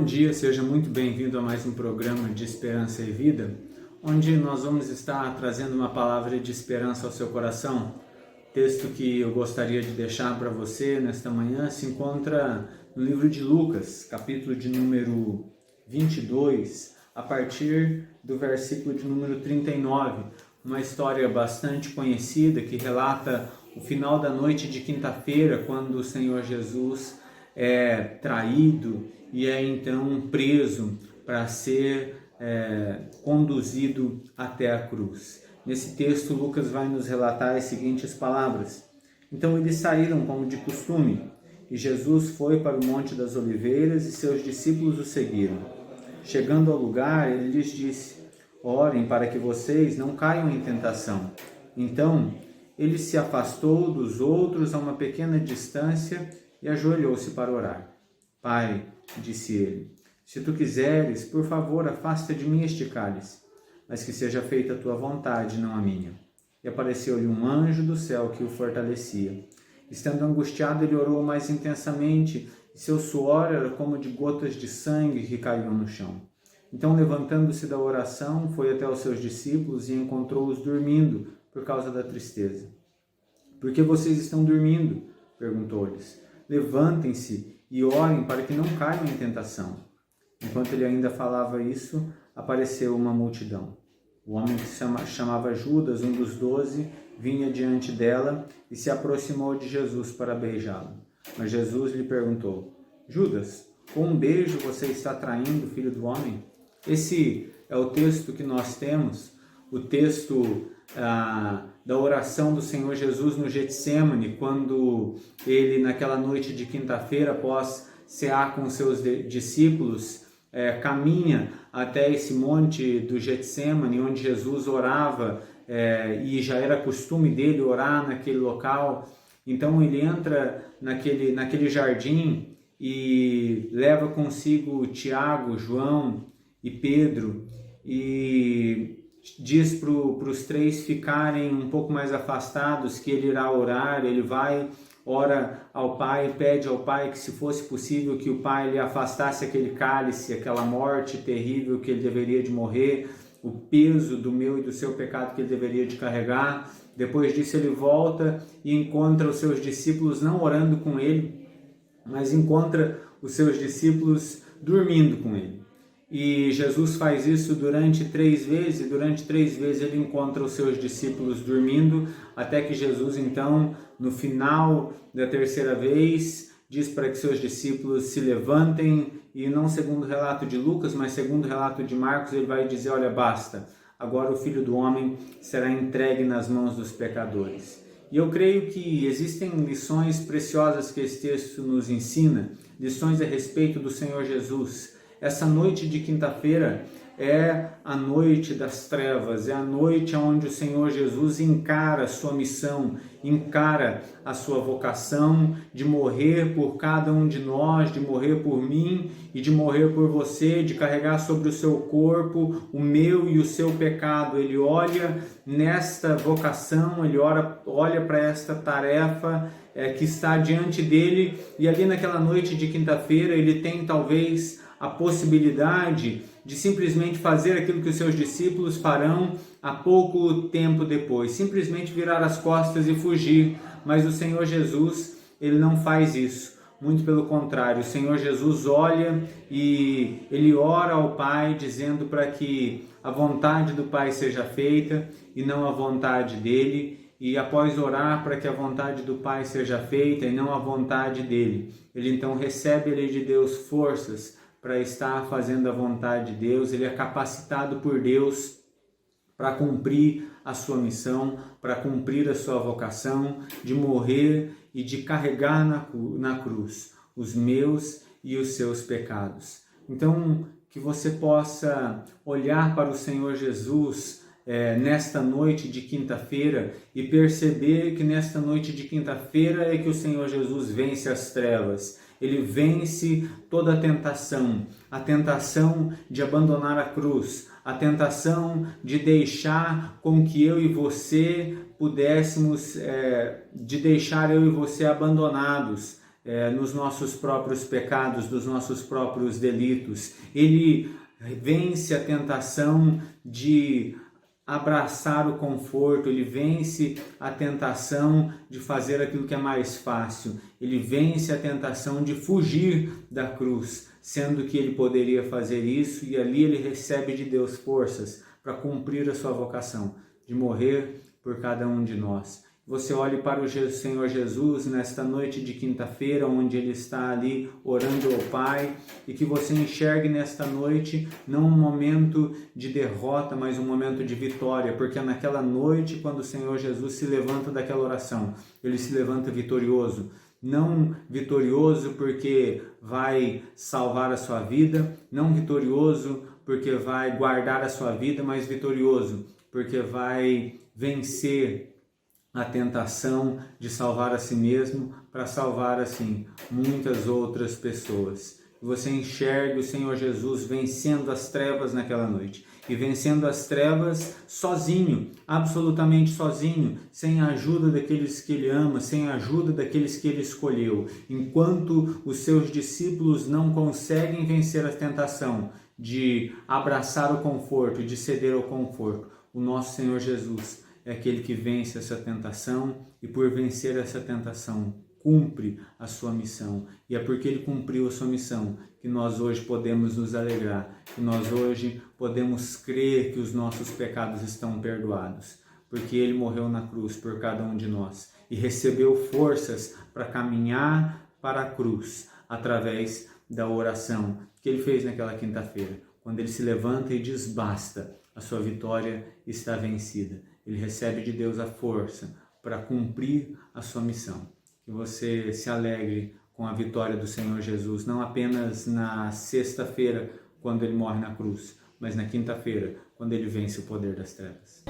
dia, seja muito bem-vindo a mais um programa de Esperança e Vida, onde nós vamos estar trazendo uma palavra de esperança ao seu coração. O texto que eu gostaria de deixar para você nesta manhã se encontra no livro de Lucas, capítulo de número 22, a partir do versículo de número 39, uma história bastante conhecida que relata o final da noite de quinta-feira, quando o Senhor Jesus é traído e é então preso para ser conduzido até a cruz. Nesse texto, Lucas vai nos relatar as seguintes palavras: Então eles saíram como de costume, e Jesus foi para o Monte das Oliveiras e seus discípulos o seguiram. Chegando ao lugar, ele lhes disse: Orem para que vocês não caiam em tentação. Então ele se afastou dos outros a uma pequena distância e ajoelhou-se para orar. Pai, disse ele, se tu quiseres, por favor, afasta de mim este cálice, mas que seja feita a tua vontade, não a minha. E apareceu-lhe um anjo do céu que o fortalecia. Estando angustiado, ele orou mais intensamente, e seu suor era como de gotas de sangue que caíam no chão. Então, levantando-se da oração, foi até os seus discípulos e encontrou-os dormindo por causa da tristeza. Por que vocês estão dormindo? Perguntou-lhes. Levantem-se e orem para que não caiam em tentação. Enquanto ele ainda falava isso, apareceu uma multidão. O homem que se chamava Judas, um dos 12, vinha diante dela e se aproximou de Jesus para beijá-lo. Mas Jesus lhe perguntou: Judas, com um beijo você está traindo o Filho do Homem? Esse é o texto que nós temos, o texto da oração do Senhor Jesus no Getsêmani, quando ele, naquela noite de quinta-feira, após cear com seus discípulos, caminha até esse monte do Getsêmani, onde Jesus orava, e já era costume dele orar naquele local. Então ele entra naquele jardim e leva consigo Tiago, João e Pedro, e diz para os três ficarem um pouco mais afastados, que ele irá orar. Ele vai, ora ao Pai, pede ao Pai que, se fosse possível, que o Pai lhe afastasse aquele cálice, aquela morte terrível que ele deveria de morrer, o peso do meu e do seu pecado que ele deveria de carregar. Depois disso ele volta e encontra os seus discípulos não orando com ele, mas encontra os seus discípulos dormindo com ele. E Jesus faz isso durante 3 vezes, e durante 3 vezes ele encontra os seus discípulos dormindo, até que Jesus, então, no final da 3ª vez, diz para que seus discípulos se levantem, e não segundo o relato de Lucas, mas segundo o relato de Marcos, ele vai dizer: olha, basta, agora o Filho do Homem será entregue nas mãos dos pecadores. E eu creio que existem lições preciosas que esse texto nos ensina, lições a respeito do Senhor Jesus. Essa noite de quinta-feira é a noite das trevas, é a noite onde o Senhor Jesus encara a sua missão, encara a sua vocação de morrer por cada um de nós, de morrer por mim e de morrer por você, de carregar sobre o seu corpo o meu e o seu pecado. Ele olha nesta vocação, ele olha para esta tarefa que está diante dele, e ali naquela noite de quinta-feira ele tem talvez a possibilidade de simplesmente fazer aquilo que os seus discípulos farão a pouco tempo depois, simplesmente virar as costas e fugir. Mas o Senhor Jesus, ele não faz isso. Muito pelo contrário, o Senhor Jesus olha e ele ora ao Pai, dizendo para que a vontade do Pai seja feita e não a vontade dele. E após orar para que a vontade do Pai seja feita e não a vontade dele, ele então recebe ali de Deus forças para estar fazendo a vontade de Deus. Ele é capacitado por Deus para cumprir a sua missão, para cumprir a sua vocação de morrer e de carregar na cruz os meus e os seus pecados. Então, que você possa olhar para o Senhor Jesus nesta noite de quinta-feira e perceber que nesta noite de quinta-feira é que o Senhor Jesus vence as trevas. Ele vence toda a tentação de abandonar a cruz, a tentação de deixar com que eu e você pudéssemos, de deixar eu e você abandonados, nos nossos próprios pecados, dos nossos próprios delitos. Ele vence a tentação de abraçar o conforto, ele vence a tentação de fazer aquilo que é mais fácil, ele vence a tentação de fugir da cruz, sendo que ele poderia fazer isso, e ali ele recebe de Deus forças para cumprir a sua vocação, de morrer por cada um de nós. Você olhe para o Senhor Jesus nesta noite de quinta-feira, onde Ele está ali orando ao Pai, e que você enxergue nesta noite não um momento de derrota, mas um momento de vitória, porque é naquela noite, quando o Senhor Jesus se levanta daquela oração, Ele se levanta vitorioso. Não vitorioso porque vai salvar a sua vida, não vitorioso porque vai guardar a sua vida, mas vitorioso porque vai vencer a tentação de salvar a si mesmo para salvar assim muitas outras pessoas. Você enxerga o Senhor Jesus vencendo as trevas naquela noite, e vencendo as trevas sozinho, absolutamente sozinho, sem a ajuda daqueles que Ele ama, sem a ajuda daqueles que Ele escolheu. Enquanto os seus discípulos não conseguem vencer a tentação de abraçar o conforto, de ceder ao conforto, o nosso Senhor Jesus é aquele que vence essa tentação, e por vencer essa tentação, cumpre a sua missão. E é porque Ele cumpriu a sua missão que nós hoje podemos nos alegrar, que nós hoje podemos crer que os nossos pecados estão perdoados, porque Ele morreu na cruz por cada um de nós e recebeu forças para caminhar para a cruz através da oração que Ele fez naquela quinta-feira, quando Ele se levanta e diz basta, a sua vitória está vencida. Ele recebe de Deus a força para cumprir a sua missão. Que você se alegre com a vitória do Senhor Jesus, não apenas na sexta-feira, quando Ele morre na cruz, mas na quinta-feira, quando Ele vence o poder das trevas.